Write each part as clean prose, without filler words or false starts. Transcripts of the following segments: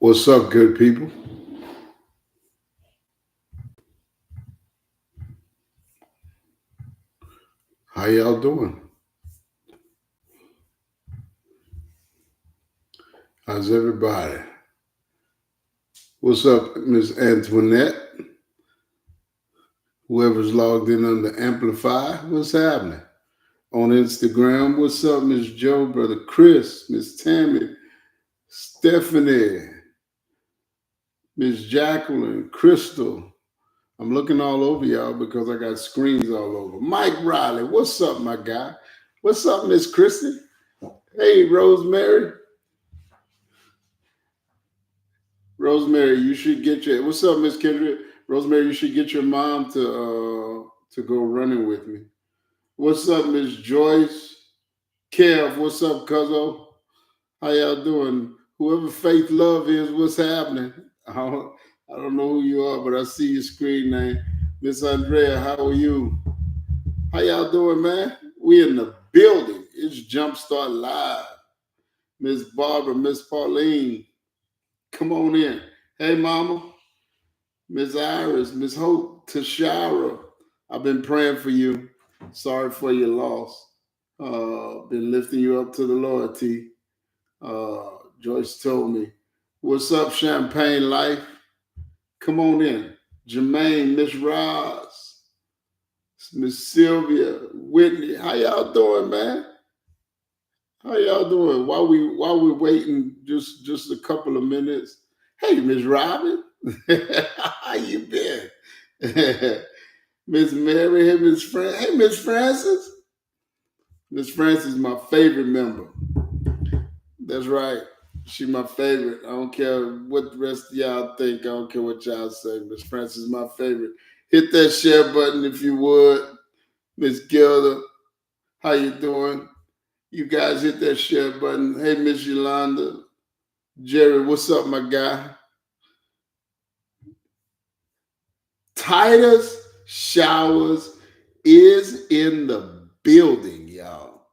What's up, good people? How y'all doing? How's everybody? What's up, Miss Antoinette? Whoever's logged in on the Amplify, what's happening? On Instagram, what's up, Miss Joe, Brother Chris, Miss Tammy, Stephanie, Miss Jacqueline, Crystal. I'm looking all over y'all because I got screens all over. Mike Riley, what's up, my guy? What's up, Miss Christy? Hey, Rosemary. Rosemary, you should get your. What's up, Miss Kendra? Rosemary, you should get your mom to go running with me. What's up, Miss Joyce? Kev, what's up, Cuzzo? How y'all doing? Whoever Faith Love is, what's happening? I don't know who you are, but I see your screen name. Miss Andrea, how are you? How y'all doing, man? We in the building. It's Jumpstart Live. Miss Barbara, Miss Pauline, come on in. Hey, Mama. Miss Iris, Miss Hope, Tashara, I've been praying for you. Sorry for your loss. Been lifting you up to the Lord, T. Joyce told me. What's up, Champagne Life? Come on in. Jermaine, Miss Roz, Miss Sylvia, Whitney. How y'all doing, man? How y'all doing? While we're waiting just a couple of minutes. Hey, Miss Robin. How you been? Miss Mary, hey, Miss Hey, Miss Francis. Miss Francis is my favorite member. That's right. She's my favorite. I don't care what the rest of y'all think. I don't care what y'all say. Miss Francis is my favorite. Hit that share button if you would. Miss Gilda, how you doing? You guys hit that share button. Hey, Miss Yolanda. Jerry, what's up, my guy? Titus Showers is in the building, y'all.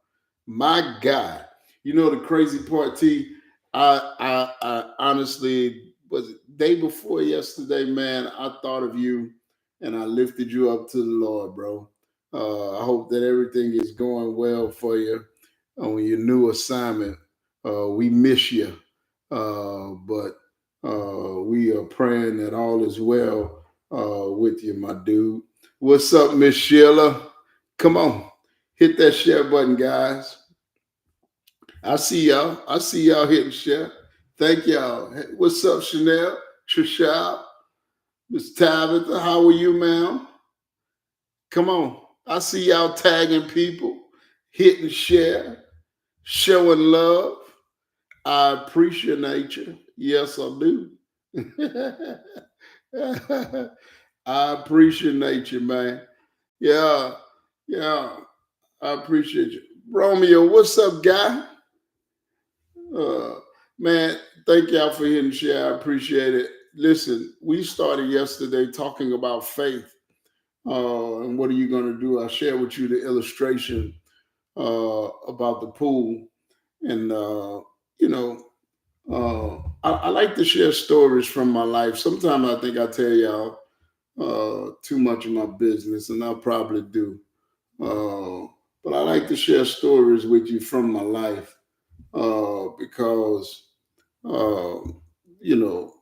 My God. You know the crazy part, T? I honestly, was it day before yesterday, man, I thought of you and I lifted you up to the Lord, bro. I hope that everything is going well for you on your new assignment. We miss you, but we are praying that all is well with you, my dude. What's up, Miss Sheila? Come on, hit that share button, guys. I see y'all. I see y'all hitting share. Thank y'all. Hey, what's up, Chanel? Trishelle? Miss Tabitha, how are you, ma'am? Come on. I see y'all tagging people, hitting share, showing love. I appreciate you. Yes, I do. I appreciate you, man. Yeah, yeah. I appreciate you. Romeo, what's up, guy? Man, thank y'all for hitting share. I appreciate it. Listen, we started yesterday talking about faith. And what are you going to do? I shared with you the illustration about the pool. And, I like to share stories from my life. Sometimes I think I tell y'all too much of my business, and I probably do. But I like to share stories with you from my life because, you know,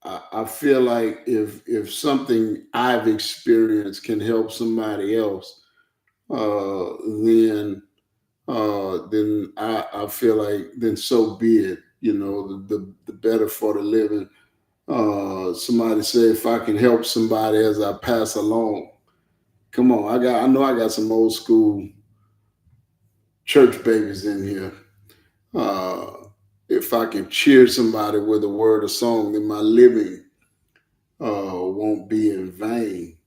I feel like if something I've experienced can help somebody else, then I feel like then so be it. You know, the better for the living. Somebody said if I can help somebody as I pass along, come on. I know I got some old school church babies in here. If I can cheer somebody with a word or song, then my living won't be in vain.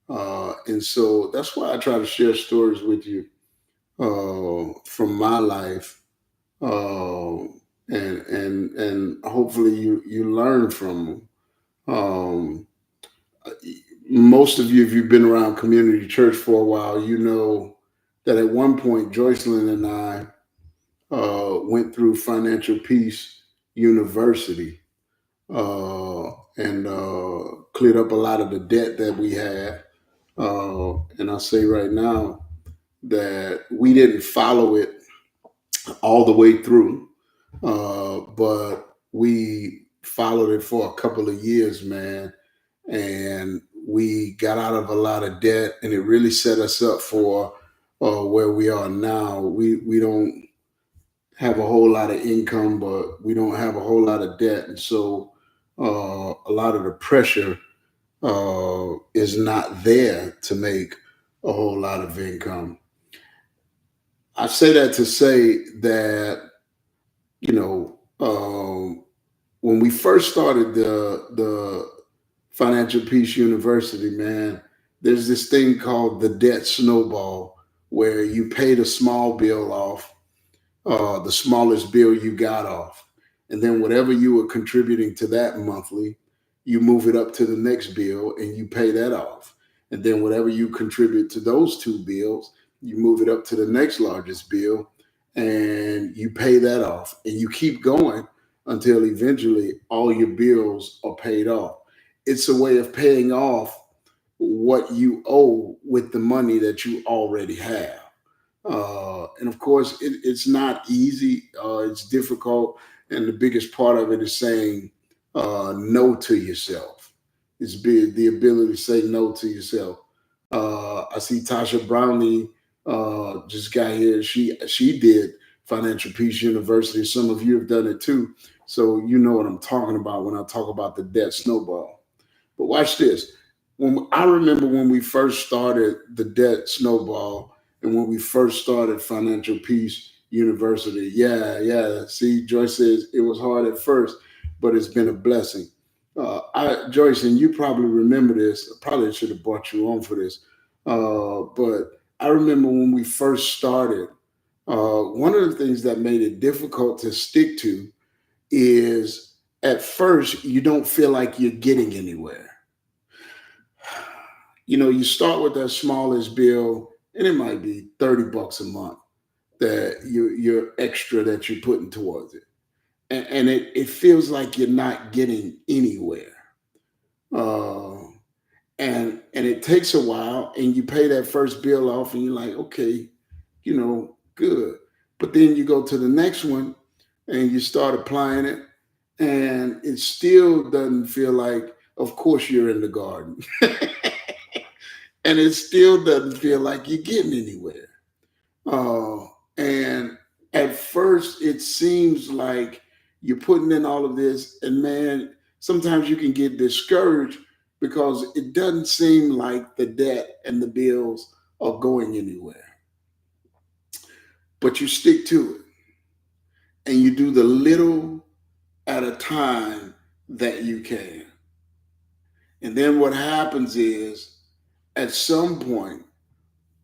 And so that's why I try to share stories with you from my life, and hopefully you learn from them. Um, Most of you, if you've been around community church for a while, you know that at one point Joycelyn and I went through Financial Peace University. and cleared up a lot of the debt that we had. And I say right now that we didn't follow it all the way through, but we followed it for a couple of years, man. And we got out of a lot of debt, and it really set us up for where we are now. We don't have a whole lot of income, but we don't have a whole lot of debt, and so a lot of the pressure is not there to make a whole lot of income. I say that to say that you know when we first started the Financial Peace University, man, there's this thing called the debt snowball, where you paid a small bill off, the smallest bill you got off. And then whatever you were contributing to that monthly, you move it up to the next bill and you pay that off. And then whatever you contribute to those two bills, you move it up to the next largest bill and you pay that off. And you keep going until eventually all your bills are paid off. It's a way of paying off what you owe with the money that you already have. And of course, it's not easy. It's difficult, and the biggest part of it is saying no to yourself. The ability to say no to yourself. I see Tasha Brownlee just got here. She did Financial Peace University. Some of you have done it too, so you know what I'm talking about when I talk about the debt snowball. But watch this. When I remember when we first started the debt snowball and when we first started Financial Peace University, yeah. See, Joyce says it was hard at first, but it's been a blessing. Joyce, and you probably remember this. I probably should have brought you on for this. But I remember when we first started, one of the things that made it difficult to stick to is at first you don't feel like you're getting anywhere. You start with that smallest bill, and it might be $30 a month that you're extra that you're putting towards it, and it feels like you're not getting anywhere. Uh, and it takes a while, and you pay that first bill off, and you're like, okay, good. But then you go to the next one, and you start applying it, and it still doesn't feel like, of course, you're in the garden. And it still doesn't feel like you're getting anywhere. Uh, and at first, it seems like you're putting in all of this, and man, sometimes you can get discouraged because it doesn't seem like the debt and the bills are going anywhere. But you stick to it, and you do the little at a time that you can. And then what happens is, at some point,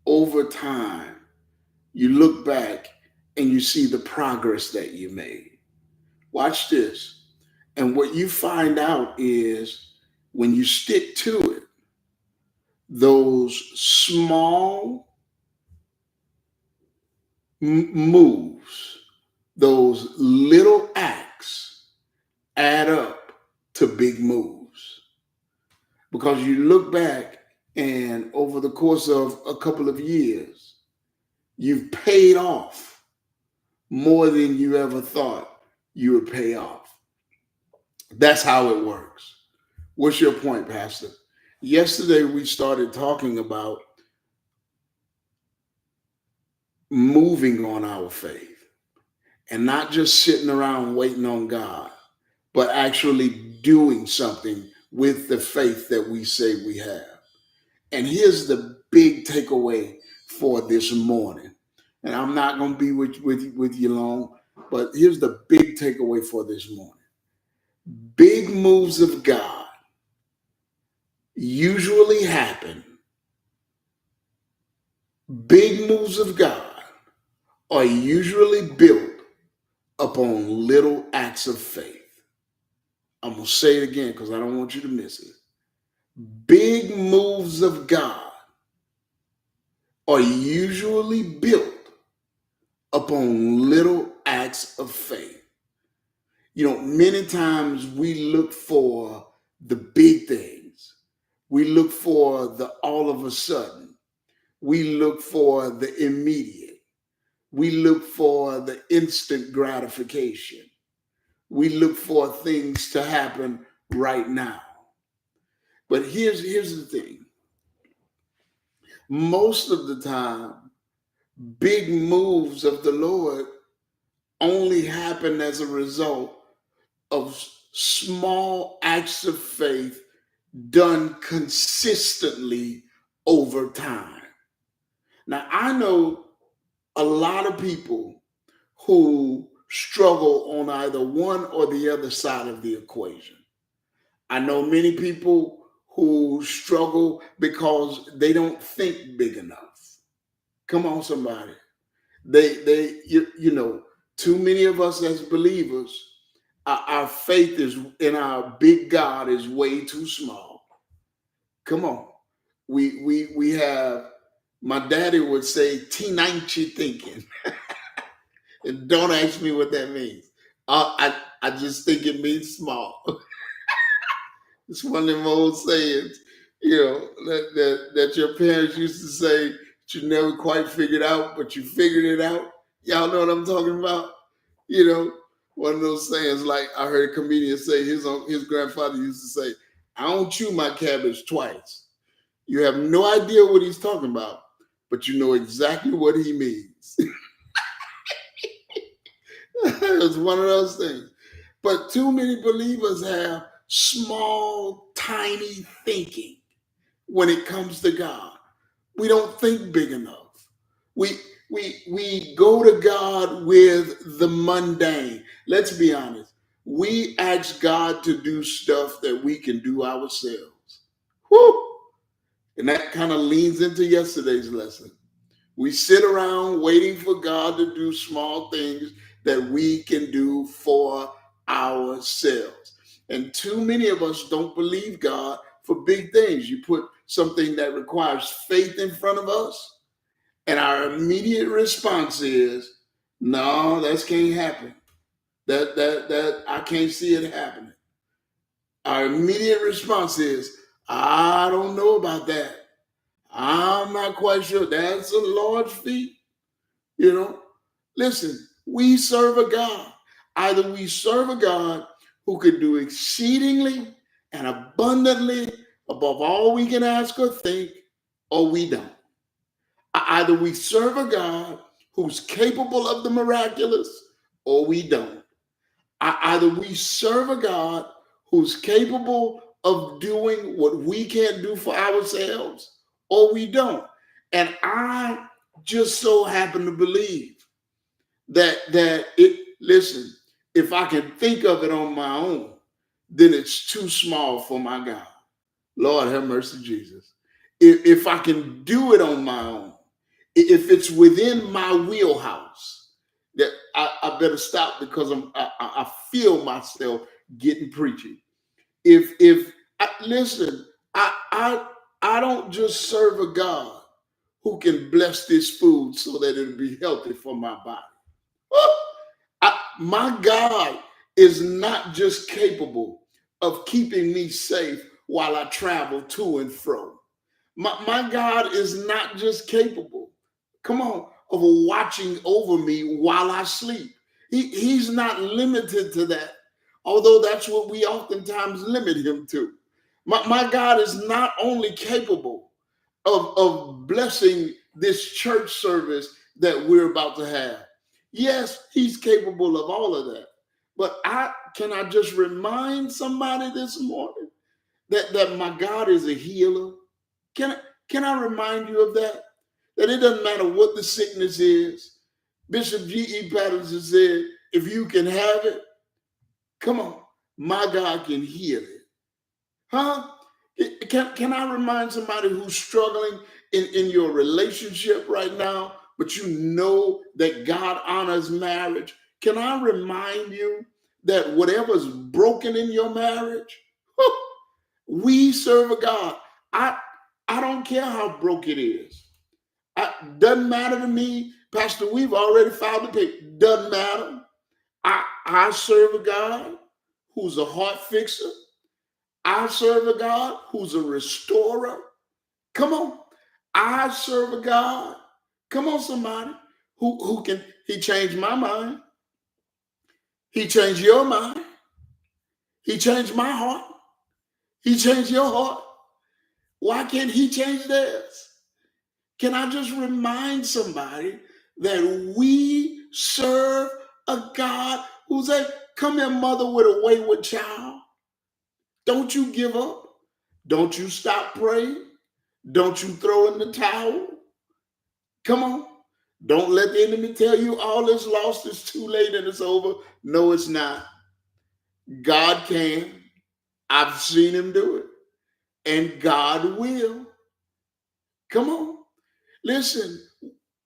over time, you look back and you see the progress that you made. Watch this. And what you find out is when you stick to it, those small moves, those little acts add up to big moves. Because you look back and over the course of a couple of years, you've paid off more than you ever thought you would pay off. That's how it works. What's your point, Pastor? Yesterday, we started talking about moving on our faith and not just sitting around waiting on God, but actually doing something with the faith that we say we have. And here's the big takeaway for this morning. And I'm not going to be with you long, but here's the big takeaway for this morning. Big moves of God usually happen. Big moves of God are usually built upon little acts of faith. I'm going to say it again because I don't want you to miss it. Big moves of God are usually built upon little acts of faith. Many times we look for the big things. We look for the all of a sudden. We look for the immediate. We look for the instant gratification. We look for things to happen right now. But here's the thing. Most of the time, big moves of the Lord only happen as a result of small acts of faith done consistently over time. Now, I know a lot of people who struggle on either one or the other side of the equation. I know many people who struggle because they don't think big enough. Come on, somebody. Too many of us as believers, our faith is in our big God is way too small. Come on. We have, my daddy would say, teenanchy thinking. And don't ask me what that means. I just think it means small. It's one of them old sayings, that your parents used to say that you never quite figured out, but you figured it out. Y'all know what I'm talking about? One of those sayings, like I heard a comedian say, his grandfather used to say, I don't chew my cabbage twice. You have no idea what he's talking about, but you know exactly what he means. It's one of those things. But too many believers have small, tiny thinking when it comes to God. We don't think big enough. We go to God with the mundane. Let's be honest. We ask God to do stuff that we can do ourselves. Whew! And that kind of leans into yesterday's lesson. We sit around waiting for God to do small things that we can do for ourselves. And too many of us don't believe God for big things. You put something that requires faith in front of us, and our immediate response is, no, that can't happen. That I can't see it happening. Our immediate response is, I don't know about that. I'm not quite sure. That's a large feat. Listen, we serve a God. Either we serve a God who can do exceedingly and abundantly above all we can ask or think, or we don't. Either we serve a God who's capable of the miraculous, or we don't. Either we serve a God who's capable of doing what we can't do for ourselves, or we don't. And I just so happen to believe listen, if I can think of it on my own, then it's too small for my God. Lord have mercy, Jesus. If I can do it on my own, if it's within my wheelhouse, that I better stop, because I feel myself getting preachy. Listen, I don't just serve a God who can bless this food so that it'll be healthy for my body. My God is not just capable of keeping me safe while I travel to and fro. My God is not just capable, come on, of watching over me while I sleep. He's not limited to that, although that's what we oftentimes limit him to. My God is not only capable of blessing this church service that we're about to have. Yes, he's capable of all of that. But can I just remind somebody this morning that my God is a healer? Can I remind you of that? That it doesn't matter what the sickness is. Bishop G.E. Patterson said, if you can have it, come on, my God can heal it. Huh? Can I remind somebody who's struggling in your relationship right now, but you know that God honors marriage? Can I remind you that whatever's broken in your marriage, we serve a God. I don't care how broke it is. Doesn't matter to me. Pastor, we've already filed the paper. Doesn't matter. I serve a God who's a heart fixer. I serve a God who's a restorer. Come on. I serve a God. Come on, somebody. Who can he changed my mind? He changed your mind. He changed my heart. He changed your heart. Why can't he change theirs? Can I just remind somebody that we serve a God who's a come here, mother with a wayward child. Don't you give up. Don't you stop praying. Don't you throw in the towel. Come on. Don't let the enemy tell you all is lost, it's too late, and it's over. No, it's not. God can. I've seen him do it. And God will. Come on. Listen,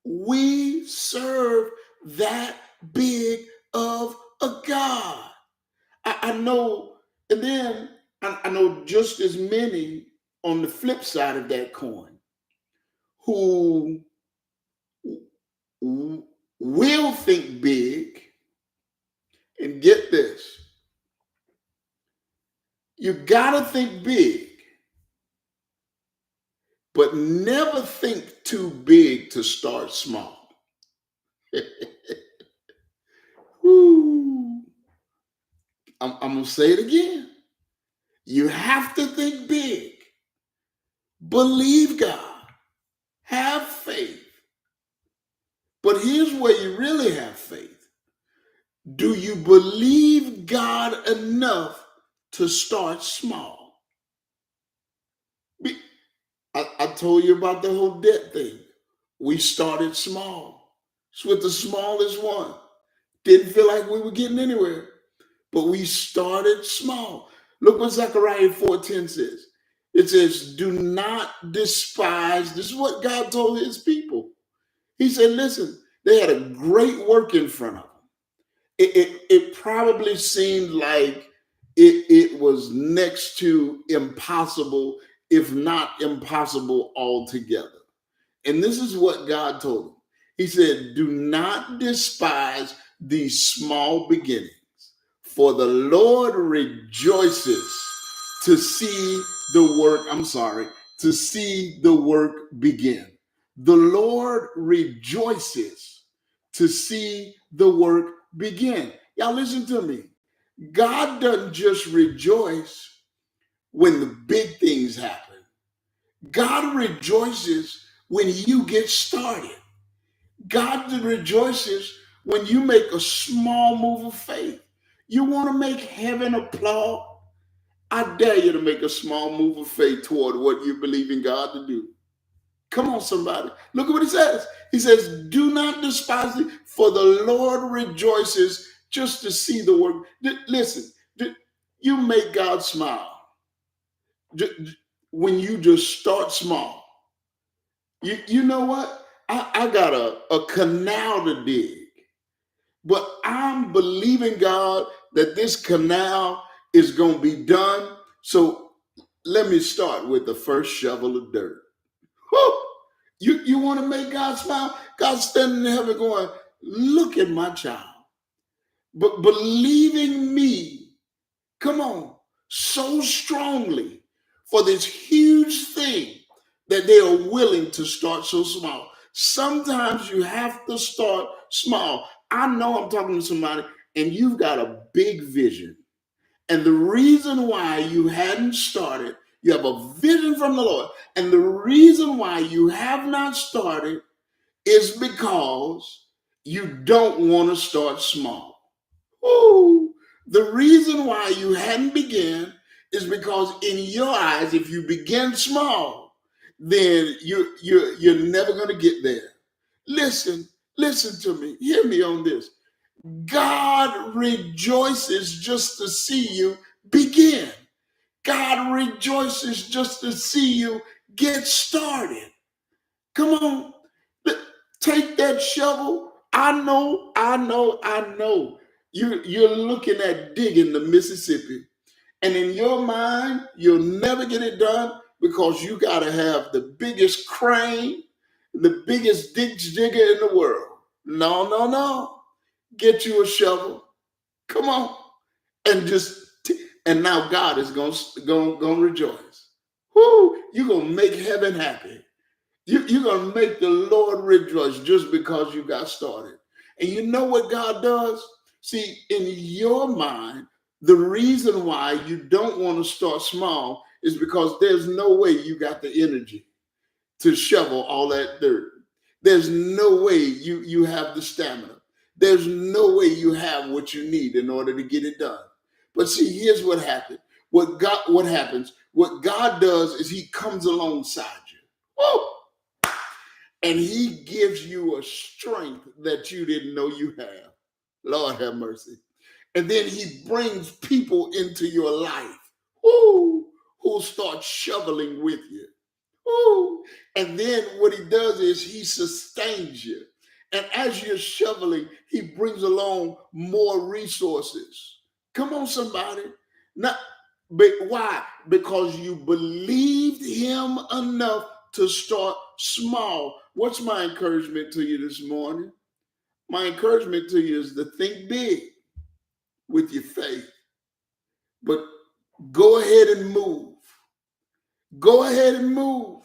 we serve that big of a God. I know, and then I know just as many on the flip side of that coin who will think big. And get this, you gotta think big, but never think too big to start small. Woo. I'm gonna say it again. You have to think big, believe God, have faith. But here's where you really have faith. Do you believe God enough to start small? I told you about the whole debt thing. We started small. It's with the smallest one. Didn't feel like we were getting anywhere, but we started small. Look what Zechariah 4:10 says. It says, do not despise. This is what God told his people. He said, listen, they had a great work in front of them. It probably seemed like it was next to impossible, if not impossible altogether. And this is what God told him. He said, do not despise these small beginnings, for the Lord rejoices to see the work, to see the work begin. The Lord rejoices to see the work begin. Y'all listen to me. God doesn't just rejoice when the big things happen. God rejoices when you get started. God rejoices when you make a small move of faith. You want to make heaven applaud? I dare you to make a small move of faith toward what you believe in God to do. Come on, somebody. Look at what he says. He says, do not despise it, for the Lord rejoices just to see the work. Listen, you make God smile when you just start small. You know what? I got a canal to dig, but I'm believing God that this canal is going to be done. So let me start with the first shovel of dirt. Woo! You want to make God smile? God's standing in heaven going, look at my child. But believing me, come on, so strongly for this huge thing that they are willing to start so small. Sometimes you have to start small. I know I'm talking to somebody and you've got a big vision. And the reason why you hadn't started, you have a vision from the Lord. And the reason why you have not started is because you don't want to start small. Ooh. The reason why you hadn't begun is because in your eyes, if you begin small, then you're never going to get there. Listen to me. Hear me on this. God rejoices just to see you begin. God rejoices just to see you get started. Come on. Take that shovel. I know. You're looking at digging the Mississippi. And in your mind, you'll never get it done because you got to have the biggest crane, the biggest ditch digger in the world. No. Get you a shovel. Come on. And and now God is gonna rejoice. Whoo, you're gonna make heaven happy. You're gonna make the Lord rejoice just because you got started. And you know what God does? See, in your mind, the reason why you don't want to start small is because there's no way you got the energy to shovel all that dirt. There's no way you have the stamina. There's no way you have what you need in order to get it done. But see, here's what happened. What happens? What God does is He comes alongside you. Woo! And He gives you a strength that you didn't know you have. Lord have mercy. And then He brings people into your life who'll start shoveling with you. Ooh. And then what He does is He sustains you. And as you're shoveling, He brings along more resources. Come on, somebody. Not, but why? Because you believed Him enough to start small. What's my encouragement to you this morning? My encouragement to you is to think big with your faith. But go ahead and move. Go ahead and move.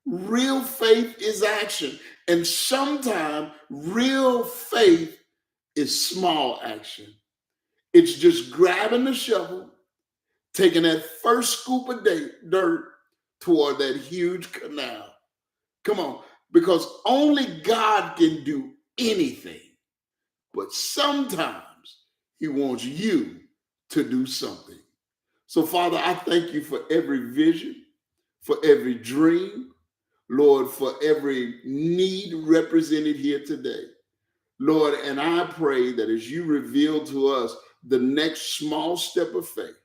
Real faith is action. And sometimes real faith is small action. It's just grabbing the shovel, taking that first scoop of dirt toward that huge canal. Come on, because only God can do anything. But sometimes He wants you to do something. So, Father, I thank you for every vision, for every dream, Lord, for every need represented here today. Lord, and I pray that as you reveal to us the next small step of faith,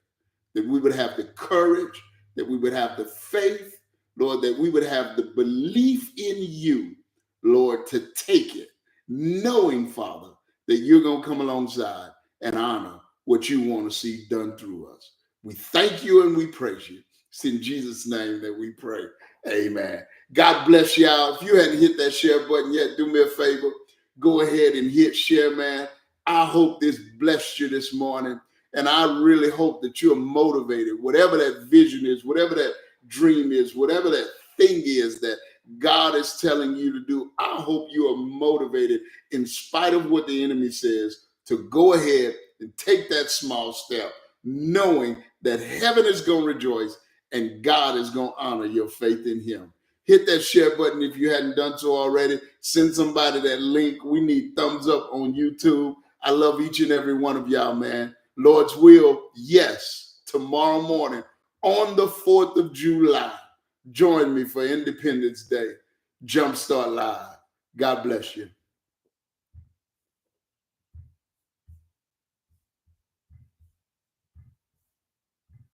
that we would have the courage, that we would have the faith, Lord, that we would have the belief in you, Lord, to take it, knowing, Father, that you're going to come alongside and honor what you want to see done through us. We thank you and we praise you. It's in Jesus' name that we pray. Amen. God bless y'all. If you hadn't hit that share button yet, do me a favor. Go ahead and hit share, man. I hope this blessed you this morning. And I really hope that you're motivated, whatever that vision is, whatever that dream is, whatever that thing is that God is telling you to do. I hope you are motivated in spite of what the enemy says to go ahead and take that small step, knowing that heaven is going to rejoice and God is going to honor your faith in him. Hit that share button if you hadn't done so already. Send somebody that link. We need thumbs up on YouTube. I love each and every one of y'all, man. Lord's will, yes, tomorrow morning on the 4th of July. Join me for Independence Day. Jumpstart Live. God bless you.